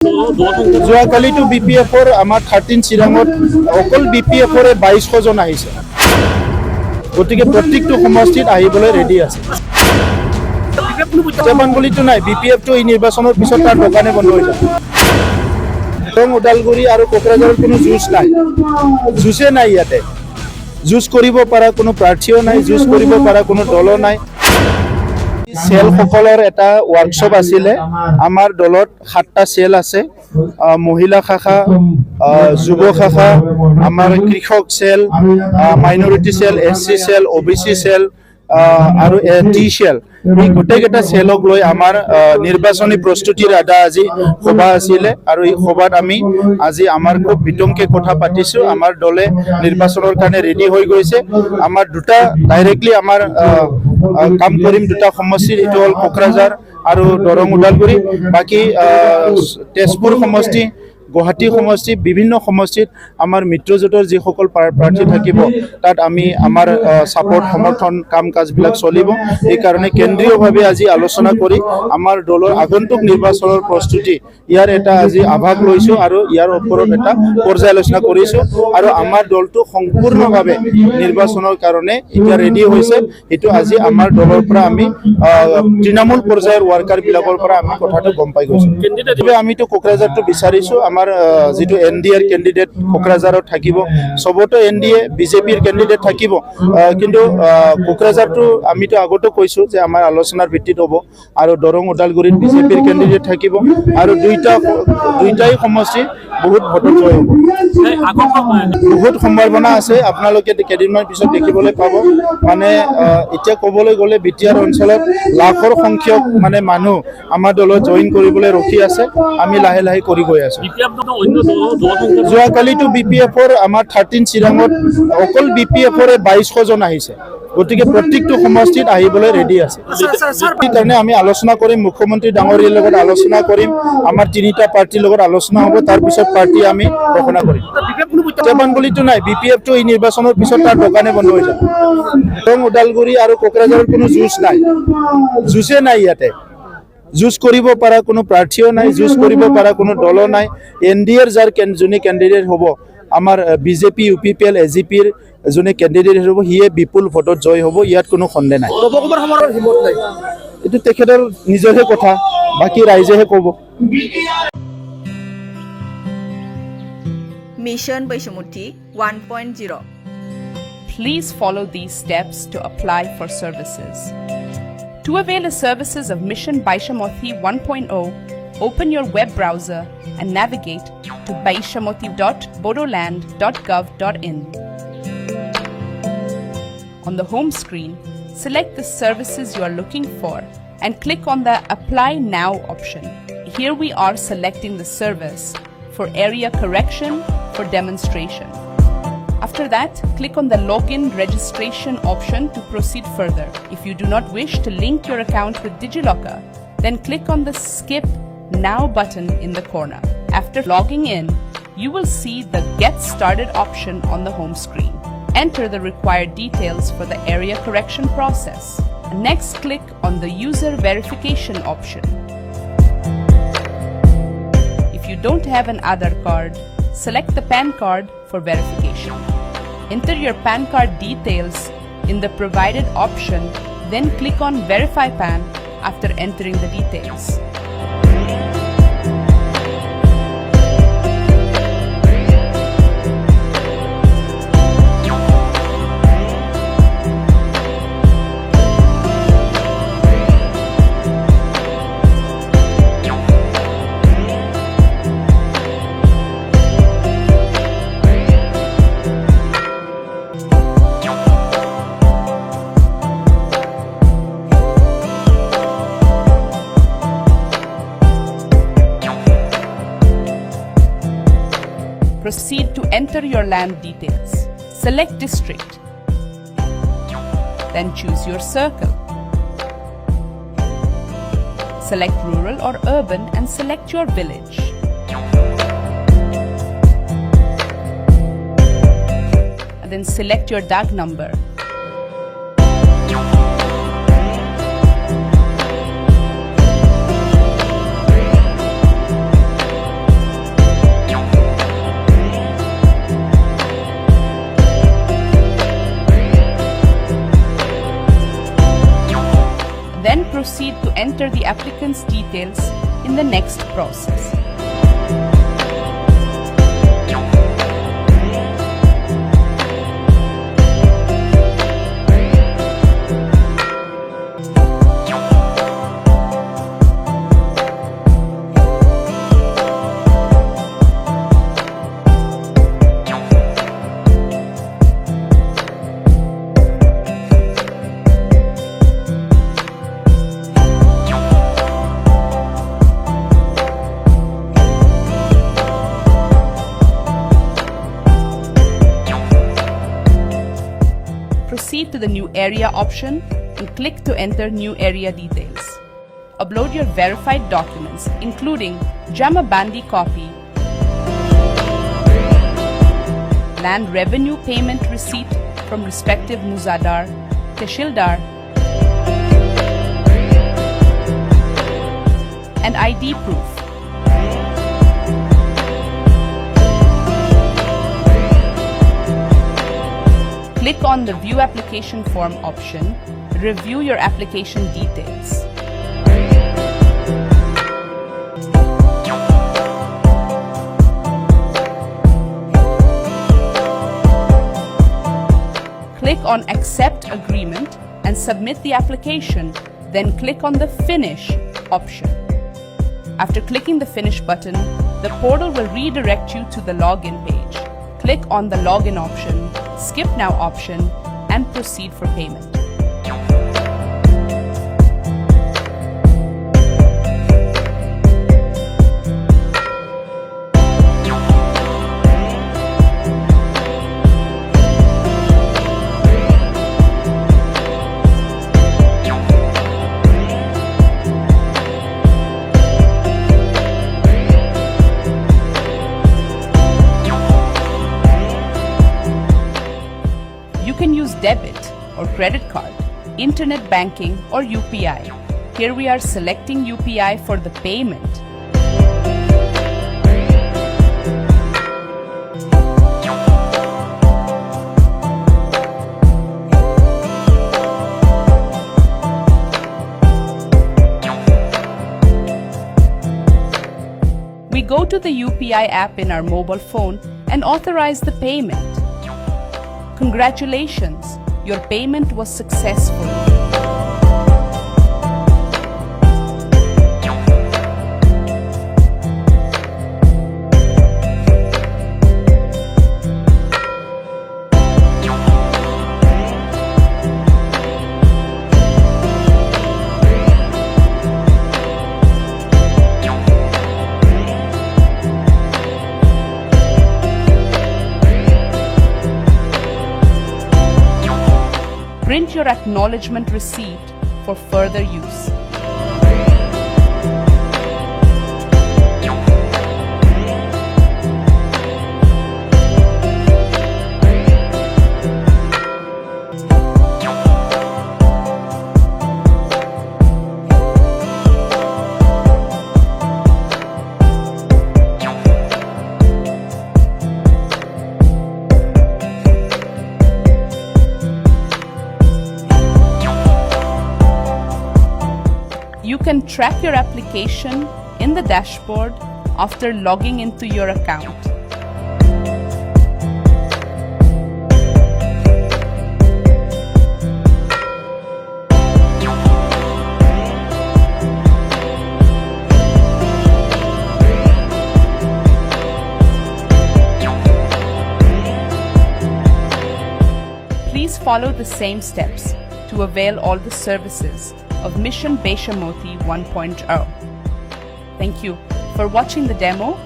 যোৱাকালিতো BPFৰ আমাৰ 13 চিৰাঙত অকল BPFৰ 2200 জন আহিছে। গতিকে প্ৰত্যেকটো সমষ্টিত আহিবলৈ ৰেডি আছে। প্ৰত্যাহ্বান বুলিতো নাই, BPFটো এই নিৰ্বাচনৰ পিছত তাৰ দোকানে বন্ধ হৈ যাব। ওদালগুৰি আৰু কোকৰাঝাৰত কোনো যুঁজ নাই, যুঁজে নাই ইয়াতে। যুঁজ কৰিব পৰা কোনো প্ৰাৰ্থীও নাই, যুঁজ কৰিব পৰা কোনো দলো নাই। চেলসকলৰ এটা ৱৰ্কশ্বপ আছিলে। আমাৰ দলত 7টা চেল আছে, মহিলা শাখা, যুৱ শাখা, আমাৰ কৃষক চেল, মাইনৰিটি চেল, SC চেল, OBC চেল আৰু টি চেল। এই গোটেইকেইটা চেলক লৈ আমাৰ নিৰ্বাচনী প্ৰস্তুতিৰ এটা আজি সভা আছিলে আৰু এই সভাত আমি আজি আমাৰ খুব বিতংকে কথা পাতিছোঁ। আমাৰ দলে নিৰ্বাচনৰ কাৰণে ৰেডি হৈ গৈছে। আমাৰ দুটা ডাইৰেক্টলি আমাৰ কাম কৰিম, দুটা সমষ্টি, এইটো হ'ল কোকৰাঝাৰ আৰু দৰং ওদালগুৰি। বাকী তেজপুৰ সমষ্টি, গুৱাহাটী সমষ্টি, বিভিন্ন সমষ্টিত আমাৰ মিত্ৰজোঁটৰ যিসকল প্ৰাৰ্থী থাকিব তাত আমি আমাৰ ছাপৰ্ট সমৰ্থন কাম কাজবিলাক চলিব। এইকাৰণে কেন্দ্ৰীয়ভাৱে আজি আলোচনা কৰি আমাৰ দলৰ আগন্তুক নিৰ্বাচনৰ প্ৰস্তুতি ইয়াৰ এটা আজি আভাস লৈছোঁ আৰু ইয়াৰ ওপৰত এটা পৰ্যালোচনা কৰিছোঁ। আৰু আমাৰ দলটো সম্পূৰ্ণভাৱে নিৰ্বাচনৰ কাৰণে এতিয়া ৰেডি হৈছে। এইটো আজি আমাৰ দলৰ পৰা আমি তৃণমূল পৰ্যায়ৰ ৱাৰ্কাৰবিলাকৰ পৰা আমি কথাটো গম পাই গৈছোঁ। আমিতো কোকৰাঝাৰটো বিচাৰিছোঁ। আমাৰ যিটো NDAৰ কেণ্ডিডেট কোকৰাঝাৰত থাকিব, চবতো NDA BJPৰ কেণ্ডিডেট থাকিব, কিন্তু কোকৰাঝাৰটো আমিতো আগতে কৈছোঁ যে আমাৰ আলোচনাৰ ভিত্তিত হ'ব আৰু দৰং ওদালগুৰিত BJPৰ কেণ্ডিডেট থাকিব আৰু দুইটাই সমষ্টি বহুত ভোটত জয় হ'ব। বহুত সম্ভাৱনা আছে, আপোনালোকে কেইদিনমান পিছত দেখিবলৈ পাব। মানে এতিয়া ক'বলৈ গ'লে BTR অঞ্চলত লাখৰ সংখ্যক মানে মানুহ আমাৰ দলত জইন কৰিবলৈ ৰখি আছে। আমি লাহে লাহে কৰি গৈ আছোঁ। যোৱাকালিতো BPFৰ আমাৰ 13 চিৰাঙত অকল BPFৰ 2200 জন আহিছে। গতিকে প্ৰত্যেকটো সমষ্টিত আহিবলৈ ৰেডি আছে। সেইকাৰণে আমি আলোচনা কৰিম, মুখ্যমন্ত্ৰী ডাঙৰীয়াৰ লগত আলোচনা কৰিম, আমাৰ 3টা পাৰ্টিৰ লগত আলোচনা হ'ব, তাৰপিছত পাৰ্টি আমি ঘোষণা কৰিম। প্ৰত্যাহ্বান বুলিতো নাই, BPFটো এই নিৰ্বাচনৰ পিছত তাৰ দোকানে বন্ধ হৈ যাব। ওদালগুৰি আৰু কোকৰাঝাৰত কোনো যুঁজ নাই, যুঁজে নাই ইয়াতে। যুঁজ কৰিব পৰা কোনো প্ৰাৰ্থীও নাই, যুঁজ কৰিব পৰা কোনো দলো নাই। NDAৰ যোনে কেণ্ডিডেট হ'ব, আমাৰ BJP UPPL AGPৰ যোনে কেণ্ডিডেট হ'ব, সিয়ে বিপুল ভোটত জয় হ'ব, ইয়াত কোনো সন্দেহ নাই। এইটো তেখেতৰ নিজৰহে কথা, বাকী ৰাইজেহে ক'ব। Mission Bpfn 1.0. Please follow these steps to apply for services. To avail the services of Mission Bpfn 1.0, open your web browser and navigate to bpfn.bodoland.gov.in. On the home screen, select the services you are looking for and click on the Apply Now option. Here we are selecting the service for area correction for demonstration. After that, click on the Login Registration option to proceed further. If you do not wish to link your account with DigiLocker, then click on the Skip Now button in the corner. After logging in, you will see the Get Started option on the home screen. Enter the required details for the area correction process. Next, click on the User Verification option. If you don't have an Aadhaar card, select the PAN card for verification. Enter your PAN card details in the provided option, then click on Verify PAN after entering the details. Proceed to enter your land details. Select district. Then choose your circle. Select rural or urban and select your village. And then select your DAG number. enter the applicant's details in the next process. Proceed to the New Area option and click to enter new area details. Upload your verified documents including Jama Bandi copy, land revenue payment receipt from respective Muzadar, Tehsildar, and ID proof. Click on the View Application Form option. Review your application details. Click on Accept Agreement and submit the application. Then click on the Finish option. After clicking the Finish button, the portal will redirect you to the login page. Click on the Login option, Skip Now option, and proceed for payment. You can use debit or credit card, internet banking or UPI. Here we are selecting UPI for the payment. We go to the UPI app in our mobile phone and authorize the payment. Congratulations, your payment was successful. Print your acknowledgement receipt for further use. You can track your application in the dashboard after logging into your account. Please follow the same steps to avail all the services of Mission Bpfn 1.0. Thank you for watching the demo.